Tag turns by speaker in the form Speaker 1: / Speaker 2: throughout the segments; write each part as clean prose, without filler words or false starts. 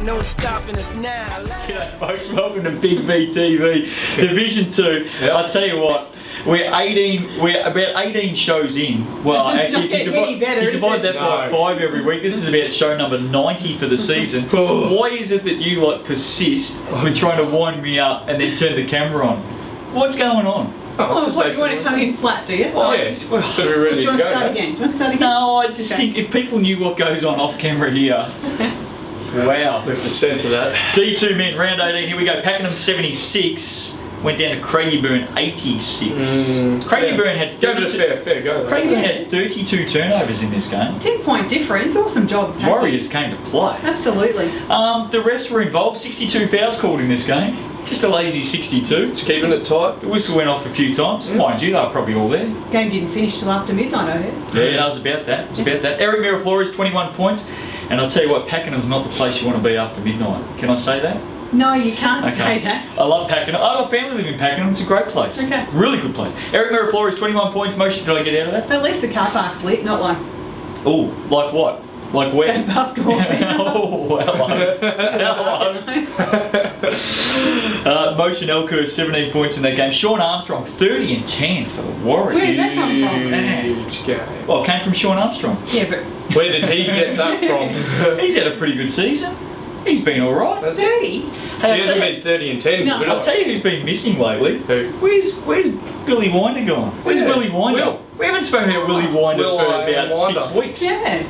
Speaker 1: No stopping us now.
Speaker 2: G'day folks, welcome to Big V TV, Division 2.
Speaker 3: Yep.
Speaker 2: I tell you what, we're about 18 shows in. Well,
Speaker 4: It's
Speaker 2: actually,
Speaker 4: not getting any better,
Speaker 2: you divide
Speaker 4: is
Speaker 2: that
Speaker 4: it?
Speaker 2: by
Speaker 3: No.
Speaker 2: 5 every week. This is about show number 90 for the season. Why is it that you like persist with trying to wind me up and then turn the camera on? What's going on?
Speaker 4: Oh, what, you want to come in flat, do you?
Speaker 2: Oh,
Speaker 3: yeah.
Speaker 2: just-
Speaker 3: But we're ready
Speaker 4: Do you
Speaker 3: to
Speaker 4: want
Speaker 3: go.
Speaker 4: to start
Speaker 3: mate.
Speaker 4: again? Do you want to start again?
Speaker 2: No, I just
Speaker 4: Okay.
Speaker 2: think if people knew what goes on off camera here. Wow.
Speaker 3: We have to censor that.
Speaker 2: D2 men, round 18, here we go. Pakenham 76, went down to Craigieburn 86. Craigieburn had
Speaker 3: Gave it a fair go. though.
Speaker 2: Craigieburn had 32 turnovers in this game.
Speaker 4: 10-point difference. Awesome job, Paddy.
Speaker 2: Warriors came to play.
Speaker 4: Absolutely.
Speaker 2: The refs were involved, 62 fouls called in this game. Just a lazy 62.
Speaker 3: Just keeping it tight.
Speaker 2: The whistle went off a few times. Mind you, they were probably all there.
Speaker 4: Game didn't finish till after midnight, I heard.
Speaker 2: Yeah, that was about that. It was about that. Eric Miraflores, 21 points. And I'll tell you what, Pakenham's not the place you want to be after midnight. Can I say that?
Speaker 4: No, you can't say that.
Speaker 2: I love Pakenham. I have a family live in Pakenham. It's a great place.
Speaker 4: Okay.
Speaker 2: Really good place. Eric Miraflores, 21 points. Motion, did I get out of that?
Speaker 4: At least the car park's lit, not like
Speaker 2: Oh, like what? Like where?
Speaker 4: State Basketball Centre.
Speaker 2: Oh, hello. Hello. Motion Elker, 17 points in that game. Sean Armstrong, 30 and 10 for the Warriors.
Speaker 4: Where did that come from?
Speaker 3: Huge game.
Speaker 2: Well, it came from Sean Armstrong.
Speaker 4: Yeah, but
Speaker 3: Where did he get that from?
Speaker 2: He's had a pretty good season. He's been all right.
Speaker 4: 30?
Speaker 2: Hey,
Speaker 3: He hasn't been 30 and 10.
Speaker 4: No,
Speaker 3: but
Speaker 2: I'll tell you who's been missing lately.
Speaker 3: Who?
Speaker 2: Where's Billy Winder gone? Where's
Speaker 3: Yeah,
Speaker 2: Willie Winder?
Speaker 3: Will.
Speaker 2: We haven't spoken about Willie Winder
Speaker 3: Will
Speaker 2: for
Speaker 3: I
Speaker 2: about
Speaker 3: Winder.
Speaker 2: 6 weeks.
Speaker 4: Yeah.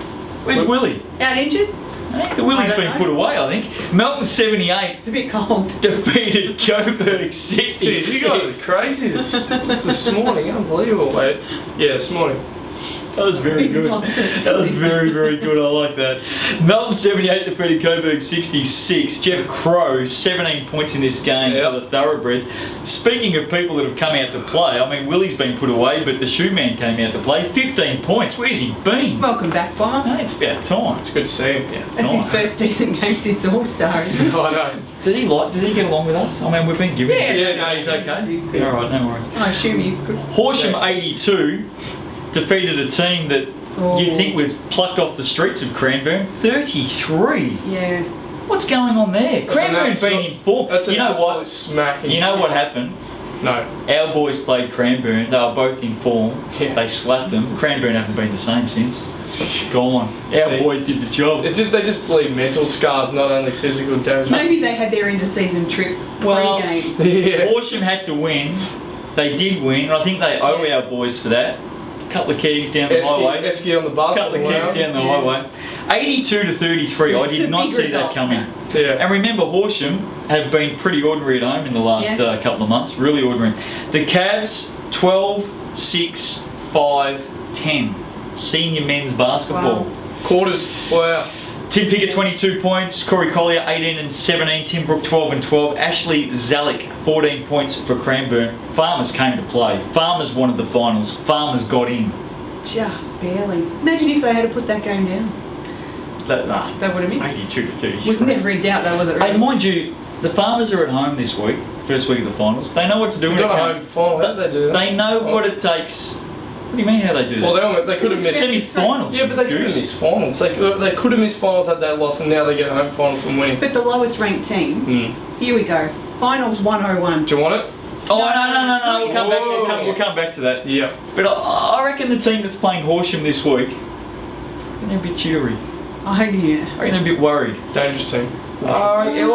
Speaker 2: Where's Willie?
Speaker 4: Out injured?
Speaker 2: Hey, the Willie's
Speaker 4: I don't
Speaker 2: been
Speaker 4: know.
Speaker 2: put away, I think. Melton 78
Speaker 4: It's a bit cold.
Speaker 2: defeated Coburg 66.
Speaker 3: Jeez, you guys are crazy. This morning, unbelievable. Wait, yeah, this morning.
Speaker 2: That was very
Speaker 4: He's
Speaker 2: good.
Speaker 4: lost it.
Speaker 2: That was very, very good. I like that. Melton 78 defeated Coburg 66. Jeff Crow, 17 points in this game
Speaker 3: Yep.
Speaker 2: for the Thoroughbreds. Speaking of people that have come out to play, I mean, Willie's been put away, but the shoe man came out to play. 15 points. Where's he been?
Speaker 4: Welcome back, Bomber.
Speaker 2: Hey, it's about time.
Speaker 3: It's good to see him.
Speaker 2: About
Speaker 4: That's his
Speaker 2: time.
Speaker 4: first decent game since All-Star, isn't it?
Speaker 3: I know.
Speaker 2: Does he get along with us? I mean, we've been giving
Speaker 4: Yeah.
Speaker 2: him. No, he's okay.
Speaker 4: He's good.
Speaker 2: All right, no worries.
Speaker 4: I assume he's good.
Speaker 2: Horsham 82 defeated a team that
Speaker 4: Oh.
Speaker 2: you'd think was plucked off the streets of Cranbourne. 33.
Speaker 4: Yeah.
Speaker 2: What's going on there?
Speaker 3: That's an
Speaker 2: Cranbourne's been
Speaker 3: absolute-
Speaker 2: in form.
Speaker 3: That's an
Speaker 2: You know
Speaker 3: absolute
Speaker 2: what?
Speaker 3: smacking.
Speaker 2: You know what happened?
Speaker 3: No.
Speaker 2: Our boys played Cranbourne. They were both in form.
Speaker 3: Yeah.
Speaker 2: They slapped them. Cranbourne haven't been the same since. Gone. Our
Speaker 3: See.
Speaker 2: boys did the job.
Speaker 3: They just leave mental scars, not only physical damage.
Speaker 4: Maybe they had their inter-season trip
Speaker 2: Well,
Speaker 4: pre-game.
Speaker 3: Yeah.
Speaker 2: Horsham had to win. They did win. And I think they owe our boys for that. Couple of kegs down the highway.
Speaker 3: Esky on the bus.
Speaker 2: Couple of kegs down the
Speaker 4: Yeah.
Speaker 2: highway. 82 to 33. I
Speaker 4: It's
Speaker 2: did
Speaker 4: a
Speaker 2: not
Speaker 4: big
Speaker 2: see
Speaker 4: result.
Speaker 2: that coming.
Speaker 3: Yeah.
Speaker 2: And remember, Horsham have been pretty ordinary at home in the last
Speaker 4: Yeah.
Speaker 2: couple of months. Really ordinary. The Cavs, 12, 6, 5, 10. Senior men's basketball.
Speaker 4: Wow.
Speaker 3: Quarters. Wow.
Speaker 2: Tim Pickett, 22 points. Corey Collier, 18 and 17. Tim Brook, 12 and 12. Ashley Zalek, 14 points for Cranbourne. Farmers came to play. Farmers wanted the finals. Farmers got in.
Speaker 4: Just barely. Imagine if they had to put that game down. They would have missed.
Speaker 2: 82 to 33.
Speaker 4: Was never in doubt, though, was it?
Speaker 2: Hey,
Speaker 4: Really?
Speaker 2: mind you, the Farmers are at home this week, first week of the finals. They know what to do
Speaker 3: We
Speaker 2: when it
Speaker 3: got a home
Speaker 2: comes.
Speaker 3: final. How did they do that?
Speaker 2: They know what it takes. What do you mean how they do that?
Speaker 3: Well, they could have missed.
Speaker 2: Semi-finals.
Speaker 3: Yeah, but they could have missed finals. They could have missed finals had they lost, and now they get a home final from winning.
Speaker 4: But the lowest ranked team, here we go. Finals 101.
Speaker 3: Do you want it?
Speaker 2: Oh, no. We'll come back.
Speaker 3: Whoa.
Speaker 2: We'll come back to that.
Speaker 3: Yeah.
Speaker 2: But I reckon the team that's playing Horsham this week, they're a bit cheery.
Speaker 4: Oh, yeah.
Speaker 2: I reckon they're a bit worried.
Speaker 3: Dangerous team.
Speaker 2: Tell you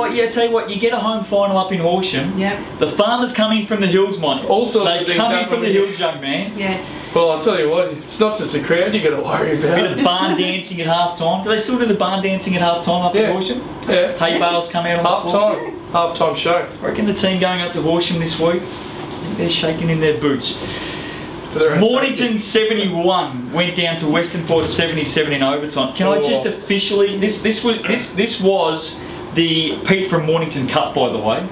Speaker 2: what, you get a home final up in Horsham.
Speaker 4: Yeah.
Speaker 2: The Farmers coming from the hills, mate.
Speaker 3: All sorts
Speaker 2: they
Speaker 3: of things
Speaker 2: come in
Speaker 3: happen
Speaker 2: from the
Speaker 3: when you-
Speaker 2: hills, young man.
Speaker 4: Yeah.
Speaker 3: Well, I'll tell you what, it's not just the crowd you got to worry
Speaker 2: A bit
Speaker 3: about.
Speaker 2: of barn dancing at half time. Do they still do the barn dancing at half time up in
Speaker 3: Yeah.
Speaker 2: Horsham?
Speaker 3: Yeah.
Speaker 2: Hay bales come out on
Speaker 3: Half
Speaker 2: the floor.
Speaker 3: time. Half time show.
Speaker 2: I reckon the team going up to Horsham this week, I think they're shaking in their boots.
Speaker 3: For their own
Speaker 2: Mornington 71 went down to Western Port 77 in overtime. Can I just officially? This was the Pete from Mornington Cup, by the way.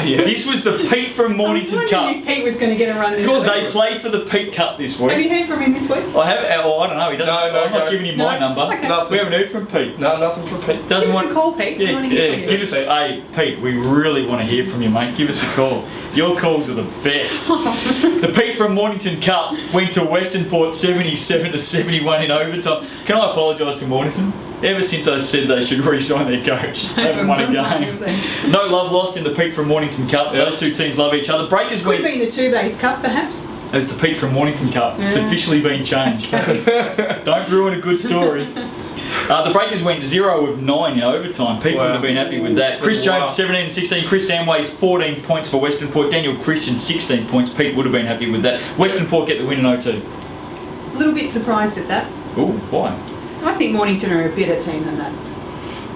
Speaker 3: Yeah.
Speaker 2: This was the Pete from
Speaker 4: I was
Speaker 2: Mornington
Speaker 4: wondering
Speaker 2: Cup.
Speaker 4: if Pete was going to get a run this
Speaker 2: Because
Speaker 4: week.
Speaker 2: they play for the Pete Cup this
Speaker 4: Have you
Speaker 2: week.
Speaker 4: heard from him this week?
Speaker 2: I have. Oh, I don't know. He doesn't.
Speaker 3: No,
Speaker 2: I'm not
Speaker 3: go.
Speaker 2: giving him my
Speaker 4: No?
Speaker 2: number.
Speaker 4: Okay.
Speaker 3: Nothing.
Speaker 2: We haven't heard from Pete.
Speaker 3: No, nothing from Pete.
Speaker 2: Doesn't
Speaker 4: Give us
Speaker 2: want.
Speaker 4: a call, Pete.
Speaker 2: Yeah,
Speaker 4: We want to hear
Speaker 2: yeah.
Speaker 4: from you.
Speaker 2: Give us. Hey, Pete. We really want to hear from you, mate. Give us a call. Your calls are the best. The Pete from Mornington Cup went to Western Port 77 to 71 in overtime. Can I apologise to Mornington? Ever since I said they should re-sign their coach, they haven't won a game. No love lost in the Pete from Mornington Cup.
Speaker 3: Yep.
Speaker 2: Those two teams love each other. Breakers
Speaker 4: Could
Speaker 2: win.
Speaker 4: be the Two Bays Cup, perhaps.
Speaker 2: It's the Pete from Mornington Cup. It's
Speaker 4: Yeah.
Speaker 2: officially been changed. Don't ruin a good story. The Breakers went 0 of 9 in overtime. People would have been happy with that. Chris Jones, 17 and 16. Chris Samways, 14 points for Western Port. Daniel Christian, 16 points. Pete would have been happy with that. Western Port get the win in OT.
Speaker 4: A little bit surprised at that.
Speaker 2: Ooh, why?
Speaker 4: I think Mornington are a better team than that.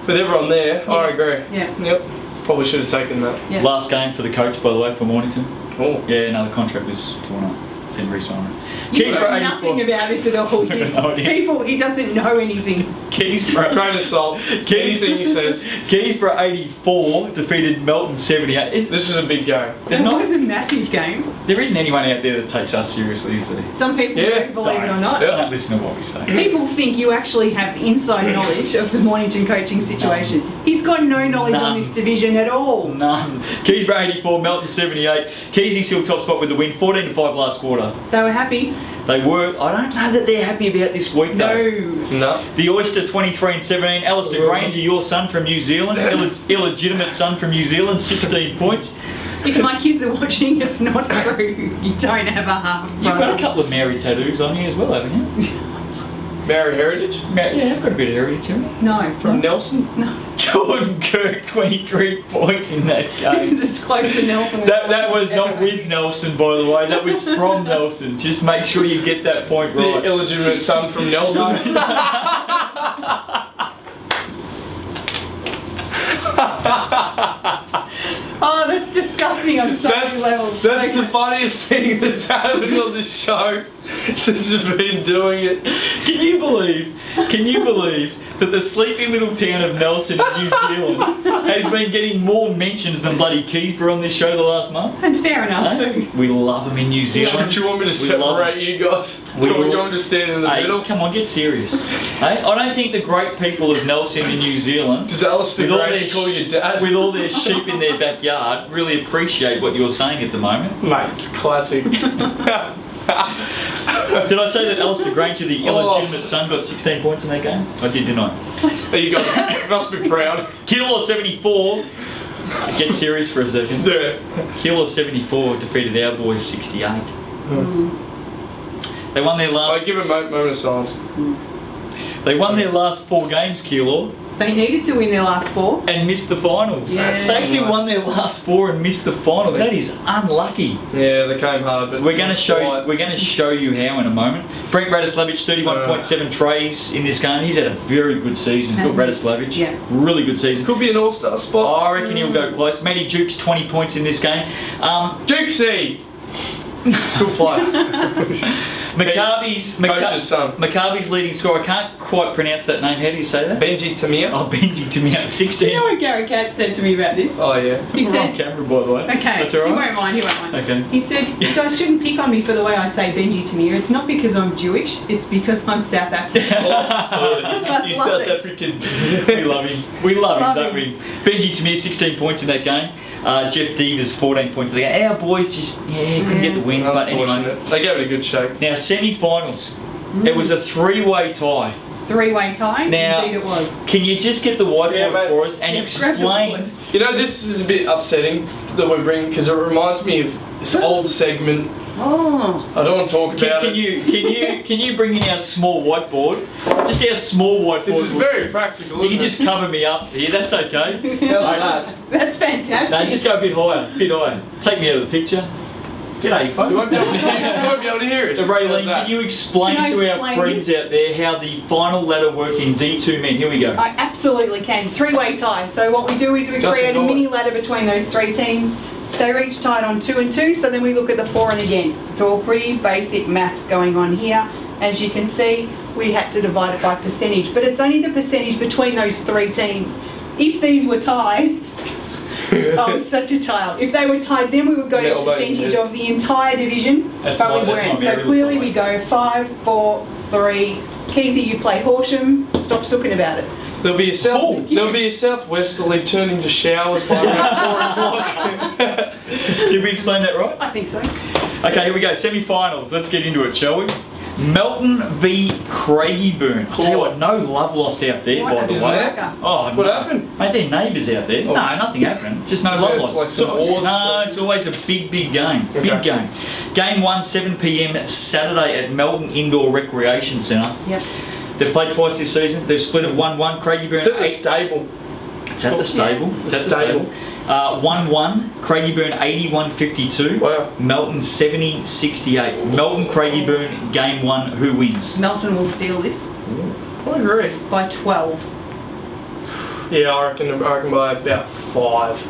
Speaker 3: With everyone there, I agree.
Speaker 4: Yeah.
Speaker 3: Yep. Probably should have taken that.
Speaker 4: Yeah.
Speaker 2: Last game for the coach, by the way, for Mornington.
Speaker 3: Oh.
Speaker 2: Yeah, no, the contract was torn up. Didn't re-sign it.
Speaker 4: You know
Speaker 2: Keysborough,
Speaker 4: nothing
Speaker 2: 84.
Speaker 4: about this at all.
Speaker 2: I have no idea.
Speaker 4: People, he doesn't know anything.
Speaker 2: Keysborough.
Speaker 3: Grain of salt. Anything he says.
Speaker 2: Keysborough 84 defeated Melton 78.
Speaker 3: This is a big game.
Speaker 2: There's
Speaker 4: It
Speaker 2: not,
Speaker 4: was a massive game.
Speaker 2: there isn't anyone out there that takes us seriously, is there?
Speaker 4: Some people
Speaker 3: Yeah,
Speaker 4: do, believe it or not.
Speaker 3: Yeah.
Speaker 2: Don't listen to what we say.
Speaker 4: People think you actually have inside knowledge of the Mornington coaching situation. He's got no knowledge on
Speaker 2: None.
Speaker 4: this division at all.
Speaker 2: None. Keysborough 84, Melton 78. Keysy still top spot with the win, 14-5 last quarter.
Speaker 4: They were happy.
Speaker 2: They were. I don't know that they're happy about this week though.
Speaker 4: No.
Speaker 3: No.
Speaker 2: The Oyster 23 and 17. Alistair Granger, your son from New Zealand, illegitimate son from New Zealand, 16 points.
Speaker 4: If my kids are watching, it's not true. You don't have a half
Speaker 2: You've got a
Speaker 4: brother.
Speaker 2: couple of Mary tattoos on you as well, haven't you?
Speaker 3: Mary Heritage.
Speaker 2: Yeah, I've got a bit of heritage to me.
Speaker 4: No.
Speaker 3: From Nelson.
Speaker 2: Jordan Kirk, 23 points in that game.
Speaker 4: This is as close to Nelson. as
Speaker 2: That was
Speaker 4: I'll
Speaker 2: not
Speaker 4: ever
Speaker 2: with
Speaker 4: be.
Speaker 2: Nelson, by the way. That was from Nelson. Just make sure you get that point
Speaker 3: The
Speaker 2: right.
Speaker 3: illegitimate son from Nelson.
Speaker 4: Oh, that's disgusting on so many levels.
Speaker 3: That's the funniest thing that's happened on this show since we've been doing it.
Speaker 2: Can you believe that the sleepy little town of Nelson in New Zealand has been getting more mentions than bloody Keysborough on this show the last month?
Speaker 4: And fair enough, too.
Speaker 2: We love them in New Zealand.
Speaker 3: Do you want me to
Speaker 2: We love
Speaker 3: separate you guys? Do you want me to stand in the
Speaker 2: Hey,
Speaker 3: middle?
Speaker 2: come on, get serious. Hey, I don't think the great people of Nelson in New Zealand,
Speaker 3: Does Alistair
Speaker 2: with all
Speaker 3: Granger
Speaker 2: their
Speaker 3: call you dad?
Speaker 2: with all their sheep in their backyard, really appreciate what you're saying at the moment.
Speaker 3: Mate, it's classic.
Speaker 2: Did I say that Alistair Granger, the
Speaker 3: Oh.
Speaker 2: illegitimate son, got 16 points in that game? I did, didn't I?
Speaker 3: There you go. Must be proud.
Speaker 2: Kilo 74. Get serious for a second.
Speaker 3: Yeah.
Speaker 2: Kilo 74 defeated our boys 68. They won their
Speaker 3: I
Speaker 2: last.
Speaker 3: give a moment of silence.
Speaker 2: They won their last 4 games, Kilo,
Speaker 4: They needed to win their last 4.
Speaker 2: and missed the finals.
Speaker 4: Yeah.
Speaker 2: They actually won their last 4 and missed the finals. That is unlucky.
Speaker 3: Yeah, they came hard, but
Speaker 2: We're going to show you how in a moment. Brent Radislavich, 31.7 trays in this game. He's had a very good season. Got
Speaker 4: Hasn't he?
Speaker 2: Radislavich.
Speaker 4: Yeah.
Speaker 2: Really good season.
Speaker 3: could be an all-star spot.
Speaker 2: I reckon he'll go close. Matty Jukes, 20 points in this game.
Speaker 3: Dukesy! Good play. Coach's son.
Speaker 2: Maccabi's leading scorer. I can't quite pronounce that name. How do you say that?
Speaker 3: Benji Tamir.
Speaker 2: Oh, Benji Tamir, 16.
Speaker 4: You know what Gary Katz said to me about this?
Speaker 3: Oh, yeah.
Speaker 4: He
Speaker 2: We're on
Speaker 4: said,
Speaker 2: camera, by the way.
Speaker 4: okay,
Speaker 2: That's all
Speaker 4: he
Speaker 2: right.
Speaker 4: won't mind, he won't mind.
Speaker 2: Okay.
Speaker 4: He said, you guys shouldn't pick on me for the way I say Benji Tamir. It's not because I'm Jewish, it's because I'm South African.
Speaker 3: You
Speaker 4: love
Speaker 3: South
Speaker 4: it.
Speaker 3: African.
Speaker 2: We love him. We love
Speaker 4: Love
Speaker 2: him, don't
Speaker 4: him.
Speaker 2: we? Benji Tamir, 16 points in that game. Jeff Devers, 14 points in the game. Our boys just, couldn't get the win. But anyway.
Speaker 3: Unfortunate. They gave it a good shake.
Speaker 2: Now, semi-finals. It was a 3-way tie.
Speaker 4: 3-way tie?
Speaker 2: Now-
Speaker 4: Indeed it was.
Speaker 2: Can you just get the whiteboard
Speaker 3: Yeah, mate.
Speaker 2: for us and
Speaker 4: Yeah, grab the
Speaker 2: explain?
Speaker 4: board.
Speaker 3: You know, this is a bit upsetting that we're bringing because it reminds me of this old segment.
Speaker 4: Oh.
Speaker 3: I don't want to talk about
Speaker 2: Can you bring in our small whiteboard? Just our small whiteboard.
Speaker 3: This is very practical.
Speaker 2: You can
Speaker 3: isn't
Speaker 2: just cover me up here. That's okay.
Speaker 3: it? How's that?
Speaker 4: That's fantastic.
Speaker 2: No, just go a bit higher. Bit higher. Take me out of the picture. G'day, folks.
Speaker 3: You won't be able to hear, you won't be able to hear us.
Speaker 2: So, Raylene,
Speaker 3: How's that?
Speaker 2: can you explain
Speaker 4: Can I
Speaker 2: to our
Speaker 4: explain
Speaker 2: friends
Speaker 4: this?
Speaker 2: out there how the final ladder worked in D2 men? Here we go.
Speaker 4: I absolutely can. 3-way tie. So what we do is we
Speaker 3: Just
Speaker 4: create a
Speaker 3: ignore
Speaker 4: mini
Speaker 3: it.
Speaker 4: ladder between those 3 teams. They're each tied on 2 and 2, so then we look at the for and against. It's all pretty basic maths going on here. As you can see, we had to divide it by percentage, but it's only the percentage between those 3 teams. If these were tied, oh, I'm such a child. If they were tied, then we would go
Speaker 3: Yeah,
Speaker 4: to
Speaker 3: well,
Speaker 4: percentage
Speaker 3: yeah.
Speaker 4: of the entire division,
Speaker 2: That's
Speaker 4: but
Speaker 2: my-
Speaker 4: we
Speaker 2: that's my
Speaker 4: weren't. So
Speaker 2: Mary
Speaker 4: clearly
Speaker 2: Lou
Speaker 4: we go 5, 4, 3. Keezy, you play Horsham. Stop sooking about it.
Speaker 3: There'll be a southwesterly turning to showers by about 4 o'clock.
Speaker 2: Did we explain that right?
Speaker 4: I think so.
Speaker 2: Okay, here we go. Semi-finals. Let's get into it, shall we? Melton v Craigieburn. I'll tell you what, no love lost out there,
Speaker 4: What
Speaker 2: by the
Speaker 4: a
Speaker 2: way.
Speaker 4: cracker.
Speaker 2: Oh,
Speaker 3: What
Speaker 2: no.
Speaker 3: happened?
Speaker 2: Mate, they're neighbours out there.
Speaker 3: Oh.
Speaker 2: No, nothing happened. Just no
Speaker 3: Is
Speaker 2: love
Speaker 3: there
Speaker 2: lost.
Speaker 3: like some wars?
Speaker 2: No, it's always a big game. Big
Speaker 3: Okay.
Speaker 2: game. Game 1, 7 p.m. Saturday at Melton Indoor Recreation Centre.
Speaker 4: Yep.
Speaker 2: They've played twice this season. They've split at 1-1. Craigieburn
Speaker 3: It's at the
Speaker 2: 8.
Speaker 3: stable.
Speaker 2: It's at the stable. It's at the
Speaker 3: Stable.
Speaker 2: stable. 1-1. Craigieburn 81-52.
Speaker 3: Wow.
Speaker 2: Melton 70-68. Melton Craigieburn game 1. Who wins?
Speaker 4: Melton will steal this
Speaker 3: I agree.
Speaker 4: by 12.
Speaker 3: Yeah, I reckon by about 5.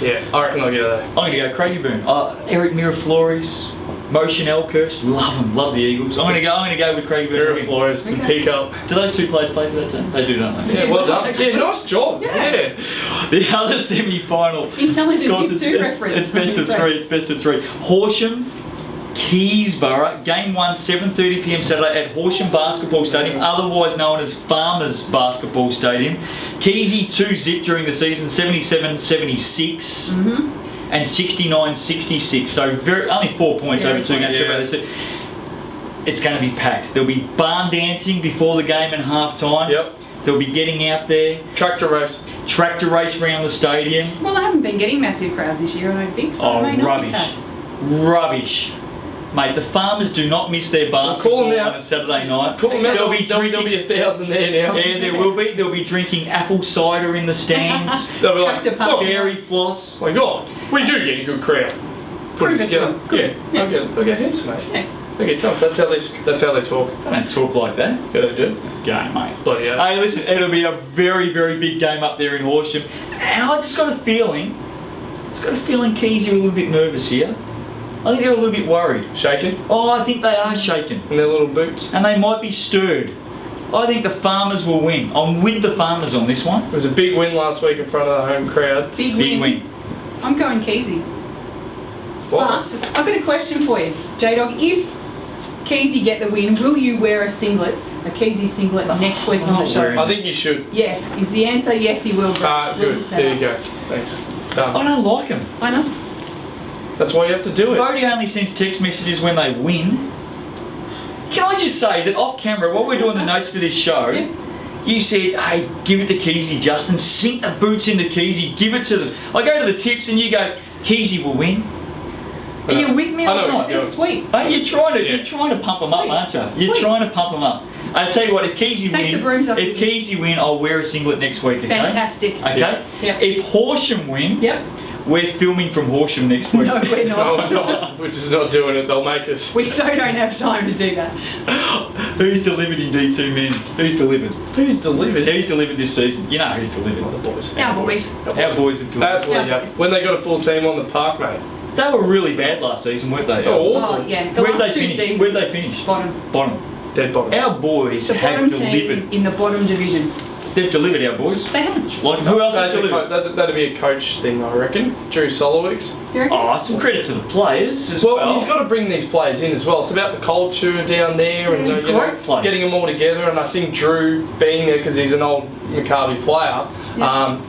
Speaker 3: Yeah, I reckon I'll get it there.
Speaker 2: I'm going to go Craigieburn. Eric Miraflores, Motion Elkhurst, love them, love the Eagles. I'm going to go with Craigieburn.
Speaker 3: Mira Flores, the
Speaker 4: Okay.
Speaker 3: pickup.
Speaker 2: Do those two players play for that team? They do, don't they?
Speaker 3: Yeah, well done. Yeah, nice job.
Speaker 4: Yeah.
Speaker 3: Yeah.
Speaker 2: The other semi-final.
Speaker 4: Intelligent
Speaker 2: Of course,
Speaker 4: Div 2 reference.
Speaker 2: It's best of 3. It's best of 3. Horsham, Keysborough, game 1, 7:30 p.m. Saturday at Horsham Basketball Stadium, otherwise known as Farmers Basketball Stadium. Keysy 2-zip during the season, 77-76 and 69-66. So only 4 points
Speaker 4: Very
Speaker 2: over 2 games.
Speaker 3: yeah.
Speaker 2: So it's going to be packed. There'll be barn dancing before the game and half time.
Speaker 3: Yep.
Speaker 2: They'll be getting out there,
Speaker 3: Tractor race.
Speaker 2: tractor race around the stadium.
Speaker 4: Well, they haven't been getting massive crowds this year, I don't think. So
Speaker 2: Oh,
Speaker 4: they may not be
Speaker 2: rubbish.
Speaker 4: packed.
Speaker 2: Rubbish. Mate, the Farmers do not miss their
Speaker 3: call
Speaker 2: basketball
Speaker 3: them out.
Speaker 2: on a Saturday night.
Speaker 3: Cool, man.
Speaker 2: There'll be
Speaker 3: There'll
Speaker 2: drinking.
Speaker 3: be 1,000 there now.
Speaker 2: Yeah, there will be. They'll be drinking apple cider in the stands.
Speaker 3: They'll be like,
Speaker 4: Tractor pump.
Speaker 2: Fairy floss.
Speaker 3: oh my god, we do get a good crowd. Put
Speaker 4: Prove
Speaker 3: it
Speaker 4: us
Speaker 3: together.
Speaker 4: wrong. Good.
Speaker 3: Yeah, I'll get heaps, mate.
Speaker 4: Yeah.
Speaker 3: Okay, tell us. That's how they talk.
Speaker 2: They don't talk like that.
Speaker 3: Yeah, they do.
Speaker 2: It's a game, mate.
Speaker 3: Bloody hell.
Speaker 2: Hey, listen, it'll be a very, very big game up there in Horsham. And I just got a feeling, Keys are a little bit nervous here. I think they're a little bit worried.
Speaker 3: Shaking
Speaker 2: Oh, I think they are shaken.
Speaker 3: in their little boots.
Speaker 2: And they might be stirred. I think the Farmers will win. I'm with the Farmers on this one.
Speaker 3: It was a big win last week in front of the home crowd.
Speaker 4: Big
Speaker 2: Big win.
Speaker 4: I'm going Keysy. But I've got a question for you, J-Dog. If Keysy get the win, will you wear a Keysy singlet next week on the
Speaker 2: not
Speaker 4: show?
Speaker 2: wearing
Speaker 3: I think you should.
Speaker 4: Yes. Is the answer yes, he will.
Speaker 3: Good. There you go. Thanks.
Speaker 2: I
Speaker 3: Done.
Speaker 2: don't like them.
Speaker 4: I know.
Speaker 3: That's why you have to do it.
Speaker 2: Bodie only sends text messages when they win. Can I just say that off camera, while we're doing the notes for this show,
Speaker 4: Yep.
Speaker 2: you said, hey, give it to Keysy, Justin. Sink the boots into Keysy. Give it to them. I go to the tips and you go, Keysy will win. Are you with me
Speaker 3: I
Speaker 2: or
Speaker 3: know
Speaker 2: not?
Speaker 3: what you're
Speaker 4: It's sweet.
Speaker 2: You're trying to pump them up,
Speaker 4: Sweet.
Speaker 2: aren't you? You're
Speaker 4: Sweet.
Speaker 2: trying to pump them up. I tell you what, if Keysy
Speaker 4: Take
Speaker 2: win,
Speaker 4: the brooms up.
Speaker 2: if Keysy win, I'll wear a singlet next week. Okay?
Speaker 4: Fantastic.
Speaker 2: Okay.
Speaker 4: Yeah.
Speaker 2: If Horsham win,
Speaker 4: Yep.
Speaker 2: we're filming from Horsham next week.
Speaker 4: No, we're
Speaker 3: No,
Speaker 4: not.
Speaker 3: we're not. We're just not doing it. They'll make us.
Speaker 4: We so don't have time to do that.
Speaker 2: Who's delivered in D2, man? Who's delivered?
Speaker 3: Who's delivered?
Speaker 2: Who's delivered this season? You know who's
Speaker 3: The
Speaker 2: delivered.
Speaker 3: boys.
Speaker 4: Our boys.
Speaker 2: Our boys have delivered.
Speaker 3: Absolutely.
Speaker 4: Yeah.
Speaker 3: Yeah. When they got a full team on the park, mate.
Speaker 2: They were really bad last season, weren't they?
Speaker 3: Oh,
Speaker 4: Oh,
Speaker 3: awful.
Speaker 4: yeah. The
Speaker 2: Where'd they
Speaker 4: last 2
Speaker 2: finish?
Speaker 4: seasons.
Speaker 2: Where'd they finish?
Speaker 4: Bottom.
Speaker 2: Bottom.
Speaker 3: Dead bottom.
Speaker 2: Our boys
Speaker 4: The
Speaker 2: have
Speaker 4: bottom
Speaker 2: delivered.
Speaker 4: team in the bottom division.
Speaker 2: They've delivered, our boys.
Speaker 4: They haven't.
Speaker 2: Like, who else has
Speaker 3: That's
Speaker 2: delivered?
Speaker 3: that'd be a coach thing, I reckon. Drew Solowicz.
Speaker 4: You reckon?
Speaker 2: Oh, some credit to the players as well.
Speaker 3: Well, he's got to bring these players in as well. It's about the culture down there and
Speaker 2: It's a
Speaker 3: you know,
Speaker 2: great place.
Speaker 3: getting them all together. And I think Drew, being there because he's an old Maccabi player,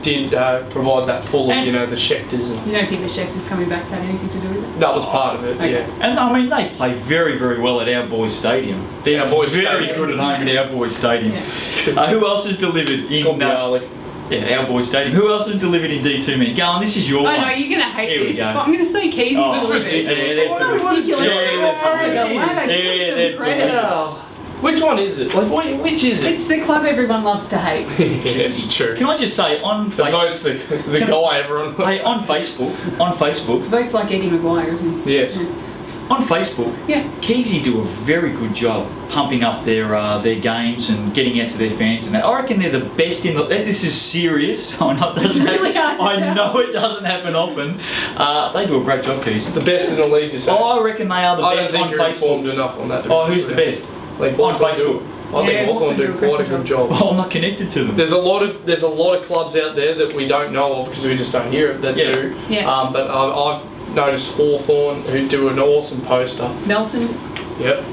Speaker 3: did provide that pull of,
Speaker 2: And-
Speaker 3: you know, the Schechters. And
Speaker 4: You don't think the Schechters coming back's had anything to do with it?
Speaker 3: that was part of it,
Speaker 4: Okay.
Speaker 3: yeah.
Speaker 2: And I mean, they play very, very well at our boys' stadium. They're
Speaker 3: Our boys'
Speaker 2: very
Speaker 3: stadium.
Speaker 2: good at home at our boys' stadium.
Speaker 4: Yeah.
Speaker 2: Who else has delivered
Speaker 3: It's called
Speaker 2: in
Speaker 3: Bialik.
Speaker 2: our boys' stadium? Who else has delivered in D2, man? Go on, this is your
Speaker 4: I
Speaker 2: one.
Speaker 4: know you're gonna hate
Speaker 2: Here we
Speaker 4: this,
Speaker 2: go.
Speaker 4: but I'm gonna say Keysy's
Speaker 2: Oh,
Speaker 3: This is
Speaker 4: delivered.
Speaker 3: ridiculous.
Speaker 2: Yeah, that's
Speaker 4: It's not
Speaker 2: delivered.
Speaker 4: ridiculous.
Speaker 2: Yeah, that's
Speaker 4: Top of the
Speaker 2: delivered.
Speaker 4: ladder.
Speaker 2: Yeah,
Speaker 4: Give it
Speaker 2: they've
Speaker 4: some credit.
Speaker 3: Oh. Which one is it? Like, which is it?
Speaker 4: It's the club everyone loves to hate.
Speaker 3: Yeah, it's true.
Speaker 2: Can I just say, on
Speaker 3: The vote's
Speaker 2: Facebook,
Speaker 3: the guy everyone
Speaker 2: hey, on Facebook,
Speaker 4: Votes like Eddie Maguire, isn't he?
Speaker 3: Yes.
Speaker 2: on Facebook,
Speaker 4: Yeah.
Speaker 2: Keysy do a very good job pumping up their games and getting out to their fans and that. I reckon they're the best in the. This is serious. I know it doesn't
Speaker 4: It's really
Speaker 2: happen.
Speaker 4: hard to
Speaker 2: I
Speaker 4: tell.
Speaker 2: know it doesn't happen often. They do a great job, Keysy.
Speaker 3: The best in the league, you say?
Speaker 2: Oh, I reckon they are the
Speaker 3: I don't
Speaker 2: best
Speaker 3: think
Speaker 2: on
Speaker 3: you're informed
Speaker 2: Facebook.
Speaker 3: enough on that.
Speaker 2: Oh, who's the best?
Speaker 3: Like
Speaker 2: On
Speaker 3: Hawthorn do-
Speaker 2: Facebook.
Speaker 3: I think
Speaker 4: Yeah,
Speaker 3: Hawthorn do
Speaker 4: Hawthorn
Speaker 3: quite a good job.
Speaker 2: Well, I'm not connected to them.
Speaker 3: There's a lot of clubs out there that we don't know of because we just don't hear it that
Speaker 2: Yeah.
Speaker 3: do.
Speaker 4: Yeah.
Speaker 3: But I've noticed Hawthorn who do an awesome poster.
Speaker 4: Melton.
Speaker 3: Yep.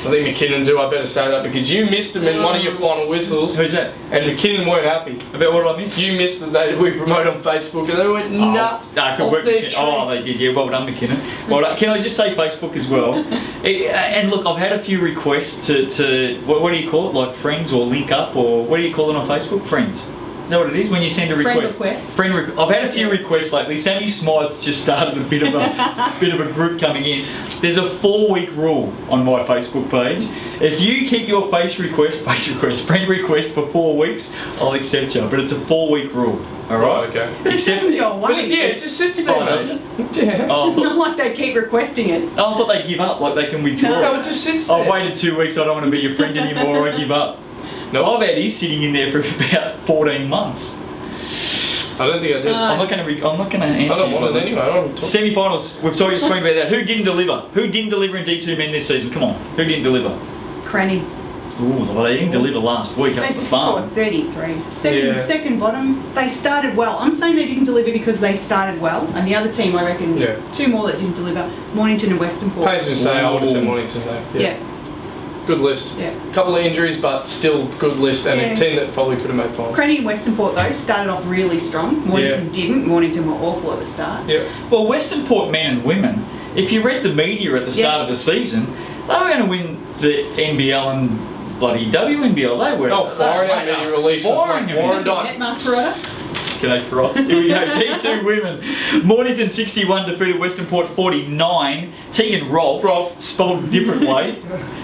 Speaker 3: I think McKinnon do. I better say that because you missed him in one of your final whistles.
Speaker 2: Who's that?
Speaker 3: And McKinnon weren't happy.
Speaker 2: About what did I miss?
Speaker 3: You missed that we promote on Facebook and they went nuts.
Speaker 2: Good work, McKinnon. They did, yeah. Well done, McKinnon. Well done. Can I just say Facebook as well? And look, I've had a few requests to what do you call it? Like friends or link up or what do you call it on Facebook? Friends. Is that what it is when you send a request? I've had a few requests lately. Sammy Smythe's just started a bit of a group coming in. There's a 4-week rule on my Facebook page. If you keep your friend request for 4 weeks, I'll accept you. But it's a 4-week rule. All right.
Speaker 3: Okay.
Speaker 4: But it doesn't go away.
Speaker 3: Yeah, it just sits there.
Speaker 2: Oh, does it?
Speaker 3: Yeah.
Speaker 2: Oh,
Speaker 4: It's not like they keep requesting it.
Speaker 2: I thought they give up, like they can withdraw.
Speaker 3: No, it just sits there.
Speaker 2: I've waited 2 weeks. I don't want to be your friend anymore. I give up. No, I've had his sitting in there for about 14 months.
Speaker 3: I don't think I did.
Speaker 2: I'm not going to answer.
Speaker 3: I don't want it anyway. I don't talk.
Speaker 2: Semi-finals. We've spoken about that. Who didn't deliver? Who didn't deliver in D2 men this season? Come on. Who didn't deliver?
Speaker 4: Cranny.
Speaker 2: Ooh, well, they didn't deliver last week
Speaker 4: They
Speaker 2: up the
Speaker 4: just
Speaker 2: farm.
Speaker 4: scored 33.
Speaker 3: Yeah.
Speaker 4: Second bottom, they started well. I'm saying they didn't deliver because they started well, and the other team, I reckon, two more that didn't deliver, Mornington and Western Port.
Speaker 3: Pays me to say I would have said Mornington though.
Speaker 4: Yeah.
Speaker 3: Good list.
Speaker 4: Yeah.
Speaker 3: Couple of injuries, but still good list, and a team that probably could have made finals.
Speaker 4: Cranny and Western Port though started off really strong. Mornington didn't. Mornington were awful at the start.
Speaker 3: Yeah.
Speaker 2: Well, Western Port men and women, if you read the media at the start of the season, they were going to win the NBL and bloody WNBL. They were.
Speaker 3: Oh, foreign out media releases like Warrandyte.
Speaker 4: Mark Perrotta.
Speaker 2: G'day, Perrots. Here we go. D2 women. Mornington 61 defeated Western Port 49. Tegan Rolfe, spelled a different way.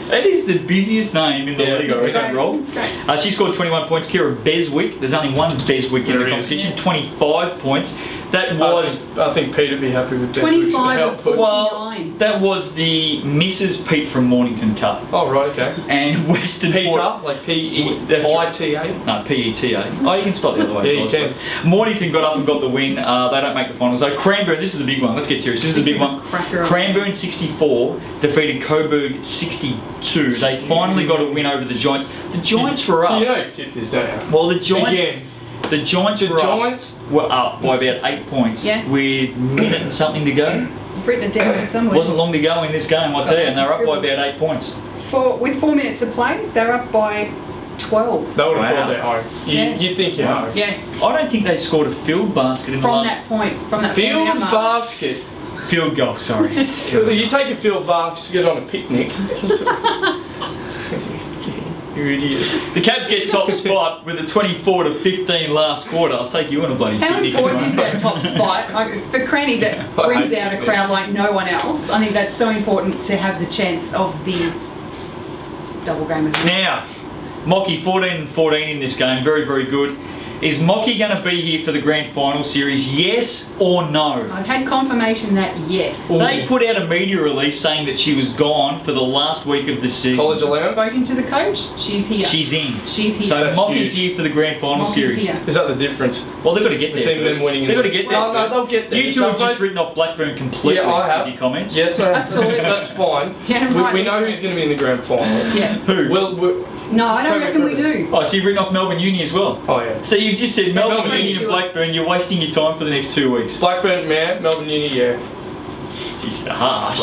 Speaker 2: That is the busiest name in the league, I reckon, Rolfe. She scored 21 points. Kira Beswick, there's only one Beswick in the competition, 25 points. That was...
Speaker 3: I think Pete would be happy with Beswick.
Speaker 4: 25 of 49.
Speaker 2: Well, that was the Mrs. Pete from Mornington Cup.
Speaker 3: Oh, right, okay.
Speaker 2: And Western
Speaker 3: Peter,
Speaker 2: Port...
Speaker 3: like P-E-I-T-A?
Speaker 2: No, P-E-T-A. Oh, you can spell it the other way.
Speaker 3: Yeah, you can.
Speaker 2: Mornington got up and got the win. They don't make the finals. So Cranbourne, this is the big one. Let's get serious. This is the big one. Cranbourne 64 defeated Coburg 62. They finally got a win over the Giants. The Giants were up.
Speaker 3: You know, tip this, don't you?
Speaker 2: Well, the Giants...
Speaker 3: Again.
Speaker 2: The Giants were up by about 8 points with minute and something to go.
Speaker 4: I've written it down somewhere.
Speaker 2: Wasn't long to go in this game, I tell you, and they were up by about 8 points.
Speaker 4: With 4 minutes to play, they're up by 12.
Speaker 3: They would have thought they're home. You think you're home.
Speaker 4: Yeah.
Speaker 2: I don't think they scored a field basket in the last...
Speaker 4: That point. From that
Speaker 3: field basket.
Speaker 2: Field goal, sorry.
Speaker 3: You take a field basket to get on a picnic. You idiot.
Speaker 2: The Cavs get top spot with a 24-15 last quarter. I'll take you on a bloody picnic.
Speaker 4: How important is that top spot? For Cranny that brings out a crowd like no one else, I think that's so important to have the chance of the double game.
Speaker 2: Now, Mocky 14-14 in this game. Very, very good. Is Mocky going to be here for the Grand Final Series, yes or no?
Speaker 4: I've had confirmation that yes.
Speaker 2: They put out a media release saying that she was gone for the last week of the season.
Speaker 3: College allowance?
Speaker 4: I've spoken to the coach. She's here.
Speaker 2: She's in.
Speaker 4: She's here.
Speaker 2: So Mocky's here for the Grand Final Series.
Speaker 4: Here.
Speaker 3: Is that the difference?
Speaker 2: Well, they've got to get there.
Speaker 3: The team then winning.
Speaker 2: They've got to get there.
Speaker 3: No, they'll get there.
Speaker 2: You two have just written off Blackburn completely.
Speaker 3: Yeah, I have.
Speaker 2: With your comments.
Speaker 3: Yes,
Speaker 4: absolutely.
Speaker 3: That's fine.
Speaker 4: Yeah,
Speaker 3: we know who's going to be in the Grand Final.
Speaker 4: Yeah.
Speaker 2: Who?
Speaker 4: No, I don't reckon we do.
Speaker 2: Oh, so you've written off Melbourne Uni as well?
Speaker 3: Oh, yeah.
Speaker 2: So you've just said Melbourne Uni and Blackburn, you're wasting your time for the next 2 weeks.
Speaker 3: Blackburn, man. Melbourne Uni, yeah.
Speaker 2: Jeez, you're harsh.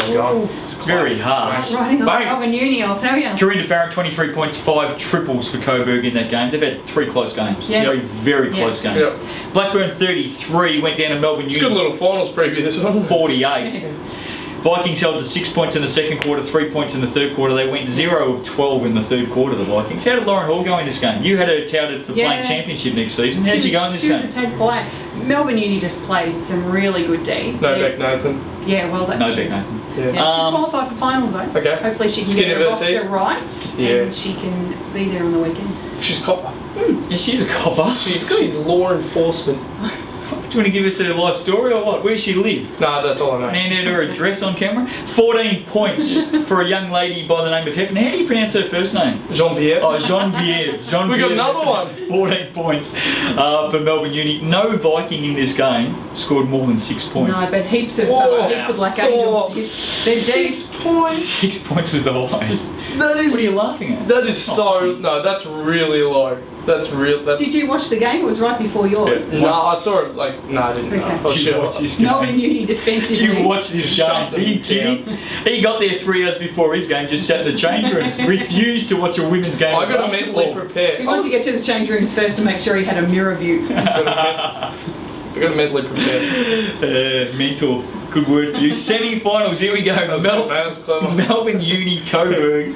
Speaker 2: Very harsh.
Speaker 4: Writing off Melbourne Uni, I'll tell you.
Speaker 2: Corinda Farron, 23 points, 5 triples for Coburg in that game. They've had 3 close games.
Speaker 4: Yeah.
Speaker 2: Very close games.
Speaker 3: Yep.
Speaker 2: Blackburn 33, went down to Melbourne Uni.
Speaker 3: It's good little finals preview this one.
Speaker 2: 48. Vikings held to 6 points in the second quarter, 3 points in the third quarter. They went 0 of 12 in the third quarter, the Vikings. How did Lauren Hall go in this game? You had her touted for playing championship next season. How did you go in this game?
Speaker 4: She was a tad quiet. Melbourne Uni just played some really good D.
Speaker 3: No Beck Nathan.
Speaker 4: Yeah, well, that's
Speaker 2: no Beck Nathan.
Speaker 4: Yeah. She's qualified for finals though.
Speaker 3: Okay.
Speaker 4: Hopefully she can get her roster right and she can be there on the weekend.
Speaker 3: She's copper.
Speaker 2: Yeah, she's a copper.
Speaker 3: She's law enforcement.
Speaker 2: Do you want to give us a life story or what? Where does she live?
Speaker 3: No, that's all I know.
Speaker 2: And her address on camera. 14 points for a young lady by the name of Hefner. How do you pronounce her first name?
Speaker 3: Jean-Pierre.
Speaker 2: Oh, Jean-Pierre.
Speaker 3: We got another one.
Speaker 2: 14 points for Melbourne Uni. No Viking in this game scored more than 6 points.
Speaker 4: No, but heaps of Black Angels did. They're 6 points.
Speaker 2: 6 points was the highest.
Speaker 3: That is,
Speaker 2: what are you laughing at?
Speaker 3: That is that's really low. That's real.
Speaker 4: Did you watch the game? It was right before yours.
Speaker 3: No, I saw it like No, I didn't.
Speaker 4: Okay.
Speaker 3: Oh,
Speaker 2: Did you
Speaker 3: shit.
Speaker 2: watch this game?
Speaker 4: Melbourne Uni defensively.
Speaker 2: Did you watch this game?
Speaker 3: Shut
Speaker 2: Are you
Speaker 3: them
Speaker 2: kidding? He got there 3 hours before his game, just sat in the change rooms, refused to watch a women's game.
Speaker 3: I
Speaker 2: of
Speaker 3: got to
Speaker 2: basketball.
Speaker 3: mentally prepare.
Speaker 4: He wanted to get to the change rooms first to make sure he had a mirror view.
Speaker 3: I got to mentally prepare.
Speaker 2: Mental. Good word for you. Semi-finals, here we go.
Speaker 3: That was good, man. That was clever.
Speaker 2: Melbourne Uni Coburg.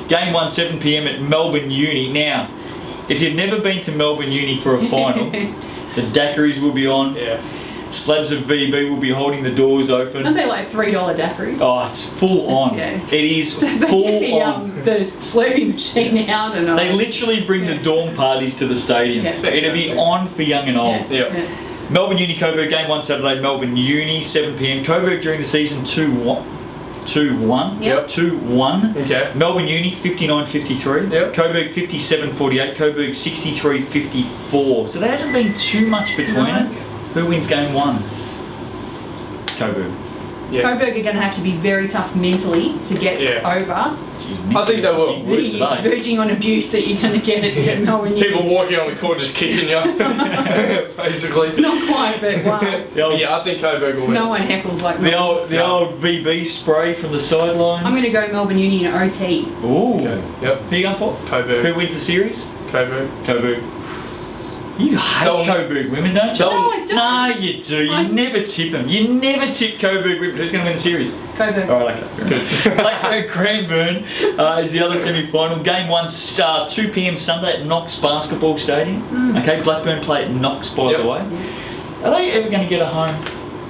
Speaker 2: Game 1, 7 p.m. at Melbourne Uni. Now, if you've never been to Melbourne Uni for a final, the daiquiris will be on.
Speaker 3: Yeah.
Speaker 2: Slabs of VB will be holding the doors open.
Speaker 4: Aren't they like $3 daiquiris?
Speaker 2: Oh, it's full on.
Speaker 4: Yeah.
Speaker 2: It is
Speaker 4: They get
Speaker 2: full
Speaker 4: the,
Speaker 2: on.
Speaker 4: the Slurpee machine out and all.
Speaker 2: They literally bring the dorm parties to the stadium.
Speaker 4: Yeah.
Speaker 2: It'll be on for young and old.
Speaker 3: Yeah.
Speaker 2: Melbourne Uni Coburg, game 1 Saturday, Melbourne Uni, 7 p.m. Coburg during the season 2-1. 2-1.
Speaker 4: Yep.
Speaker 2: 2-1.
Speaker 3: Okay.
Speaker 2: Melbourne Uni 59-53.
Speaker 3: Yep.
Speaker 2: Coburg 57-48. Coburg 63-54. So there hasn't been too much between
Speaker 4: No.
Speaker 2: it. Who wins game 1? Coburg.
Speaker 3: Yeah.
Speaker 4: Coburg are going to have to be very tough mentally to get over
Speaker 2: Jeez,
Speaker 3: I think they will.
Speaker 2: big word
Speaker 4: the
Speaker 2: today.
Speaker 4: verging on abuse that you're going to get at Melbourne Uni.
Speaker 3: People walking on the court just kicking you, basically.
Speaker 4: Not quite, but wow.
Speaker 2: The old,
Speaker 3: Yeah, I think Coburg will win.
Speaker 4: No one heckles like
Speaker 2: the
Speaker 4: Melbourne.
Speaker 2: old VB spray from the sidelines.
Speaker 4: I'm going to go Melbourne Uni in OT.
Speaker 2: Ooh.
Speaker 3: Okay. Yep.
Speaker 2: Who are you going for?
Speaker 3: Coburg.
Speaker 2: Who wins the series?
Speaker 3: Coburg.
Speaker 2: Coburg. You hate
Speaker 3: They'll-
Speaker 2: Coburg women, don't you?
Speaker 3: they'll-
Speaker 4: No, I don't.
Speaker 2: Nah, you do. You
Speaker 4: I
Speaker 2: never tip them. You never tip Coburg women. Who's going to win the series?
Speaker 4: Coburg.
Speaker 2: All right, okay.
Speaker 3: Good.
Speaker 2: Blackburn Cranbourne is the other semi-final. Game 1, 2 p.m. Sunday at Knox Basketball Stadium. Okay, Blackburn play at Knox, by
Speaker 3: Yep.
Speaker 2: the way. Are they ever going to get a home?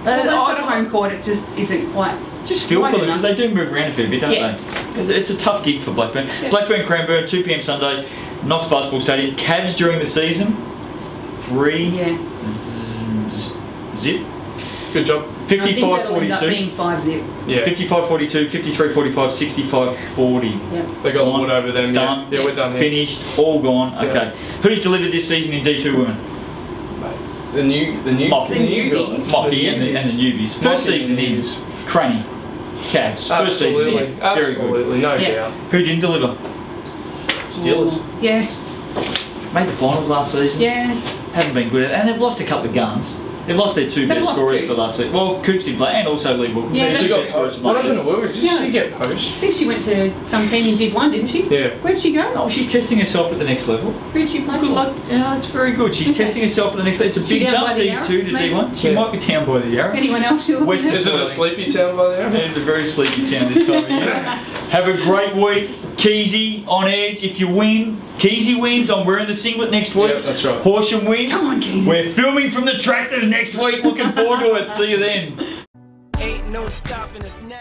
Speaker 4: Well, they've got a
Speaker 2: I
Speaker 4: home court, it just isn't quite.
Speaker 2: just feel
Speaker 4: Wide
Speaker 2: for them because
Speaker 4: enough.
Speaker 2: they do move around a fair bit, don't
Speaker 4: Yeah.
Speaker 2: they? It's a tough gig for Blackburn.
Speaker 4: Yeah.
Speaker 2: Blackburn Cranbourne, 2 p.m. Sunday, Knox Basketball Stadium. Cavs during the season, 3
Speaker 4: Yeah.
Speaker 2: zip.
Speaker 3: Good job.
Speaker 4: I think that'll end up
Speaker 2: 55-42.
Speaker 4: being 5-0.
Speaker 3: Yeah.
Speaker 2: 55-42, 53-45, 65-40.
Speaker 4: Yep.
Speaker 3: They got the wood over them.
Speaker 2: Done.
Speaker 3: Yeah, we're done here.
Speaker 2: Finished. All gone.
Speaker 3: Yeah.
Speaker 2: Okay. Who's delivered this season in D2 Women?
Speaker 3: The new
Speaker 2: Mocky.
Speaker 3: the new guys.
Speaker 2: Mocky and the newbies. First
Speaker 3: Mocky
Speaker 2: season
Speaker 3: and the
Speaker 2: in.
Speaker 3: newbies.
Speaker 2: Cranny. Cavs. First season
Speaker 3: Absolutely.
Speaker 2: in. Very good.
Speaker 3: Absolutely. No
Speaker 4: Yeah.
Speaker 3: doubt.
Speaker 2: Who didn't deliver?
Speaker 3: Steelers.
Speaker 4: Yeah.
Speaker 2: Made the finals last season.
Speaker 4: Yeah.
Speaker 2: Haven't been good at it. And they've lost a couple of guns. They've lost their 2
Speaker 4: They've
Speaker 2: best
Speaker 4: lost
Speaker 2: scorers
Speaker 4: Coops.
Speaker 2: for last season. Well, Coops did play, and also Lee Wilkins.
Speaker 4: Yeah,
Speaker 2: They're
Speaker 3: She
Speaker 2: two
Speaker 3: got
Speaker 2: best scorers from
Speaker 3: what
Speaker 2: last
Speaker 3: happened to
Speaker 2: season.
Speaker 3: Wilkins? Did
Speaker 4: Yeah.
Speaker 3: she get poached?
Speaker 4: I think she went to some team in Div 1, didn't she?
Speaker 3: Yeah.
Speaker 4: Where'd she go?
Speaker 2: Oh, she's testing herself at the next level.
Speaker 4: Where'd she play?
Speaker 2: Good
Speaker 4: for?
Speaker 2: luck. Yeah, it's very good. She's
Speaker 4: Okay.
Speaker 2: testing herself at the next level. It's a
Speaker 4: She
Speaker 2: big
Speaker 4: down
Speaker 2: jump,
Speaker 4: by the
Speaker 2: D2 to
Speaker 4: Yarra, maybe?
Speaker 2: D1. She
Speaker 3: Yeah.
Speaker 2: might be down by the Yarra.
Speaker 4: Anyone else you're looking
Speaker 2: Western-
Speaker 4: at?
Speaker 3: Is it a sleepy town by there?
Speaker 2: It's a very sleepy town this time of year. Have a great week. Keezy on edge. If you win, Keezy wins. I'm wearing the singlet next week.
Speaker 3: Yeah, that's right.
Speaker 2: Horsham wins.
Speaker 4: Come on, Keezy.
Speaker 2: We're filming from the tractors next week. Looking forward to it. See you then.
Speaker 1: Ain't no stopping us now.